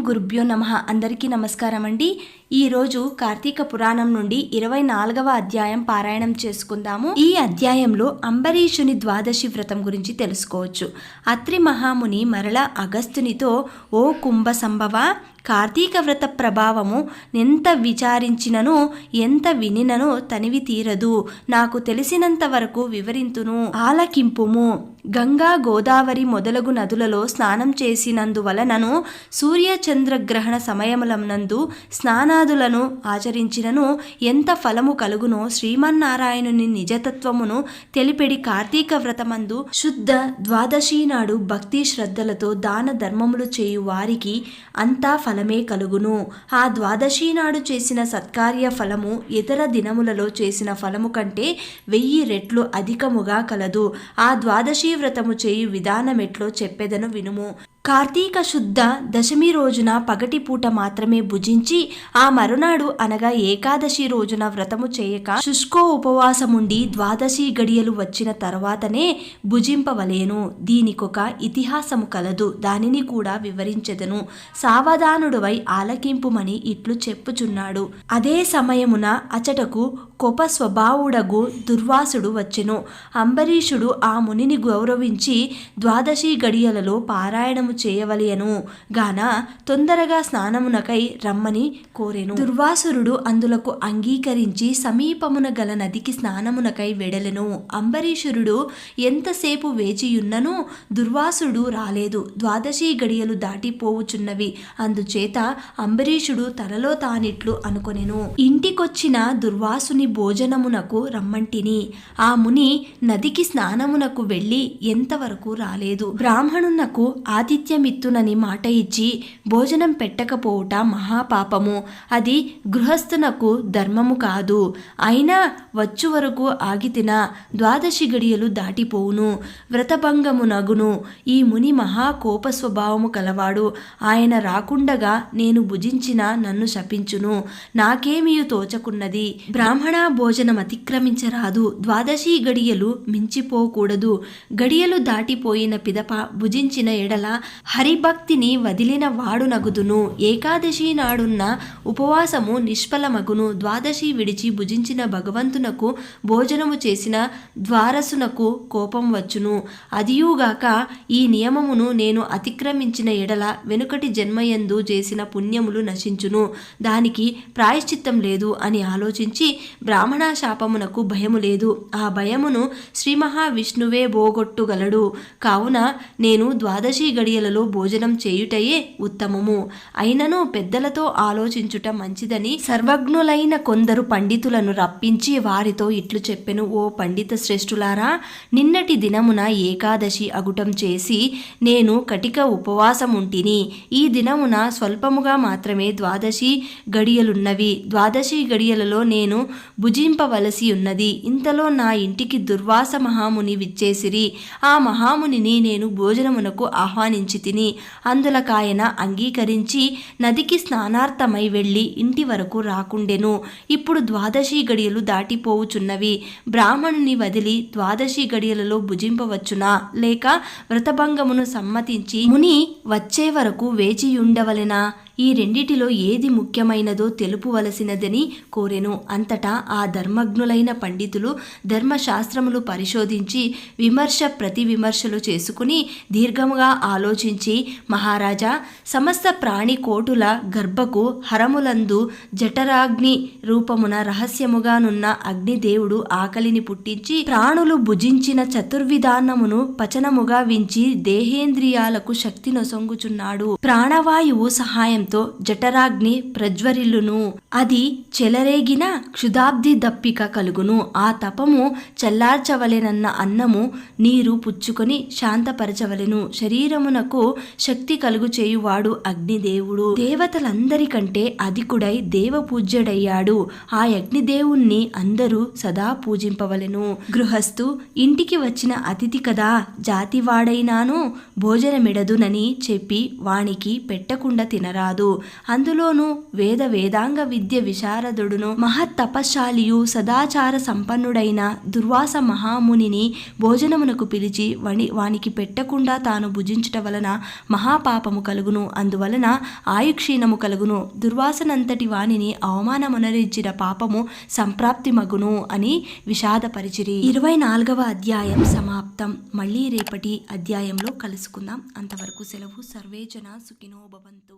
గురుభ్యో నమః. అందరికీ నమస్కారం అండి. ఈరోజు కార్తీక పురాణం నుండి 24వ అధ్యాయం పారాయణం చేసుకుందాము. ఈ అధ్యాయంలో అంబరీషుని ద్వాదశి వ్రతం గురించి తెలుసుకోవచ్చు. అత్రి మహాముని మరల అగస్త్యునితో, ఓ కుంభ సంభవ, కార్తీక వ్రత ప్రభావము ఎంత విచారించినను ఎంత వినినను తనివి తీరదు. నాకు తెలిసినంత వరకు వివరింతును, ఆలకింపుము. గంగా గోదావరి మొదలగు నదులలో స్నానం చేసినందువలనను సూర్యచంద్రగ్రహణ సమయములందు స్నానాదులను ఆచరించినను ఎంత ఫలము కలుగునో శ్రీమన్నారాయణుని నిజతత్వమును తెలిపెడి కార్తీక వ్రతమందు శుద్ధ ద్వాదశి నాడు భక్తి శ్రద్ధలతో దాన ధర్మములు చేయు వారికి అంతా ఫలమే కలుగును. ఆ ద్వాదశి నాడు చేసిన సత్కార్య ఫలము ఇతర దినములలో చేసిన ఫలము కంటే 1000 రెట్లు అధికముగా కలదు. ఆ ద్వాదశి వ్రతము చేయు విధానమెట్లో చెప్పెదను వినుము. కార్తీక శుద్ధ దశమి రోజున పగటి పూట మాత్రమే భుజించి ఆ మరునాడు అనగా ఏకాదశి రోజున వ్రతము చేయక శుష్కో ఉపవాసముండి ద్వాదశి గడియలు వచ్చిన తర్వాతనే భుజింపవలేను. దీనికొక ఇతిహాసము కలదు, దానిని కూడా వివరించెదను. సావధానుడువై ఆలకింపుమని ఇట్లు చెప్పుచున్నాడు. అదే సమయమున అచటకు కోప స్వభావుడగు దుర్వాసుడు వచ్చెను. అంబరీషుడు ఆ మునిని గౌరవించి ద్వాదశి గడియలలో పారాయణము చేయవలెను గాన తొందరగా స్నానమునకై రమ్మని కోరెను. దుర్వాసురుడు అందులకు అంగీకరించి సమీపమున గల నదికి స్నానమునకై వెడలెను. అంబరీషుడు ఎంతసేపు వేచియున్నను దుర్వాసుడు రాలేదు. ద్వాదశి గడియలు దాటిపోవుచున్నవి. అందుచేత అంబరీషుడు తనలో తానిట్లు అనుకొనెను, ఇంటికొచ్చిన దుర్వాసుని భోజనమునకు రమ్మంటిని. ఆ ముని నదికి స్నానమునకు వెళ్ళి ఎంతవరకు రాలేదు. బ్రాహ్మణునకు ఆతిథ్యమిత్తునని మాట ఇచ్చి భోజనం పెట్టకపోవుట మహాపాపము. అది గృహస్థునకు ధర్మము కాదు. అయినా వచ్చు వరకు ఆగితిన ద్వాదశి గడియలు దాటిపోవును, వ్రతభంగమునగును. ఈ ముని మహా కోప స్వభావము కలవాడు. ఆయన రాకుండగా నేను భుజించిన నన్ను శపించును. నాకేమియు తోచకున్నది. బ్రాహ్మణ భోజనం అతిక్రమించరాదు. ద్వాదశి గడియలు మించిపోకూడదు. గడియలు దాటిపోయిన పిదప భుజించిన ఎడల హరిభక్తిని వదిలిన వాడు నగుదును. ఏకాదశి నాడున్న ఉపవాసము నిష్ఫలమగును. ద్వాదశి విడిచి భుజించిన భగవంతునకు భోజనము చేసిన ద్వారసునకు కోపం వచ్చును. అదియుగాక ఈ నియమమును నేను అతిక్రమించిన ఎడల వెనుకటి జన్మయందు చేసిన పుణ్యములు నశించును. దానికి ప్రాయశ్చిత్తం లేదు అని ఆలోచించి బ్రాహ్మణ శాపమునకు భయము లేదు. ఆ భయమును శ్రీ మహావిష్ణువే పోగొట్టుగలడు. కావున నేను ద్వాదశి గడియలలో భోజనం చేయుటయే ఉత్తమము. అయినను పెద్దలతో ఆలోచించుట మంచిదని సర్వజ్ఞులైన కొందరు పండితులను రప్పించి వారితో ఇట్లు చెప్పెను. ఓ పండిత శ్రేష్ఠులారా, నిన్నటి దినమున ఏకాదశి అగుటం చేసి నేను కటిక ఉపవాసముంటిని. ఈ దినమున స్వల్పముగా మాత్రమే ద్వాదశి గడియలున్నవి. ద్వాదశి గడియలలో నేను భుజింపవలసి ఉన్నది. ఇంతలో నా ఇంటికి దుర్వాస మహాముని విచ్చేసిరి. ఆ మహామునిని నేను భోజనమునకు ఆహ్వానించి తిని అందులకాయన అంగీకరించి నదికి స్నానార్థమై వెళ్ళి ఇంటి వరకు రాకుండెను. ఇప్పుడు ద్వాదశి గడియలు దాటిపోవుచున్నవి. బ్రాహ్మణుని వదిలి ద్వాదశి గడియలలో భుజింపవచ్చునా, లేక వ్రతభంగమును సమ్మతించి ముని వచ్చే వరకు వేచియుండవలెనా? ఈ రెండిటిలో ఏది ముఖ్యమైనదో తెలుపువలసినదని కోరెను. అంతటా ఆ ధర్మజ్ఞులైన పండితులు ధర్మశాస్త్రములు పరిశోధించి విమర్శ ప్రతి విమర్శలు చేసుకుని దీర్ఘముగా ఆలోచించి, మహారాజా, సమస్త ప్రాణి కోటుల గర్భకు హరములందు జఠరాగ్ని రూపమున రహస్యముగానున్న అగ్నిదేవుడు ఆకలిని పుట్టించి ప్రాణులు భుజించిన చతుర్విధానమును పచనముగా వించి దేహేంద్రియాలకు శక్తి నొసంగుచున్నాడు. ప్రాణవాయువు సహాయం జఠరాగ్ని ప్రజ్వరిల్లును. అది చెలరేగిన క్షుధాబ్ది దప్పిక కలుగును. ఆ తపము చల్లార్చవలెనన్న అన్నము నీరు పుచ్చుకొని శాంతపరచవలెను. శరీరమునకు శక్తి కలుగు చేయువాడు అగ్నిదేవుడు. దేవతలందరికంటే అధికుడై దేవపూజ్యుడయ్యాడు. ఆ అగ్నిదేవుణ్ణి అందరూ సదా పూజింపవలెను. గృహస్థు ఇంటికి వచ్చిన అతిథి కదా, జాతివాడైనాను భోజనమిడదునని చెప్పి వానికి పెట్టకుండా తినరాదు. కాదు. అందులోనూ వేదాంగ విద్య విశారదుడును మహత్తపశాలియు సదాచార సంపన్నుడైన దుర్వాస మహామునిని భోజనమునకు పిలిచి వానికి పెట్టకుండా తాను భుజించుట వలన మహాపాపము కలుగును. అందువలన ఆయుక్షీణము కలుగును. దుర్వాసనంతటి వానిని అవమానమునరించిన పాపము సంప్రాప్తి మగును అని విషాదపరిచిరి. 24వ అధ్యాయం సమాప్తం. మళ్ళీ రేపటి అధ్యాయంలో కలుసుకుందాం. అంతవరకు సెలవు. సర్వే జన సుఖినో భవంతు.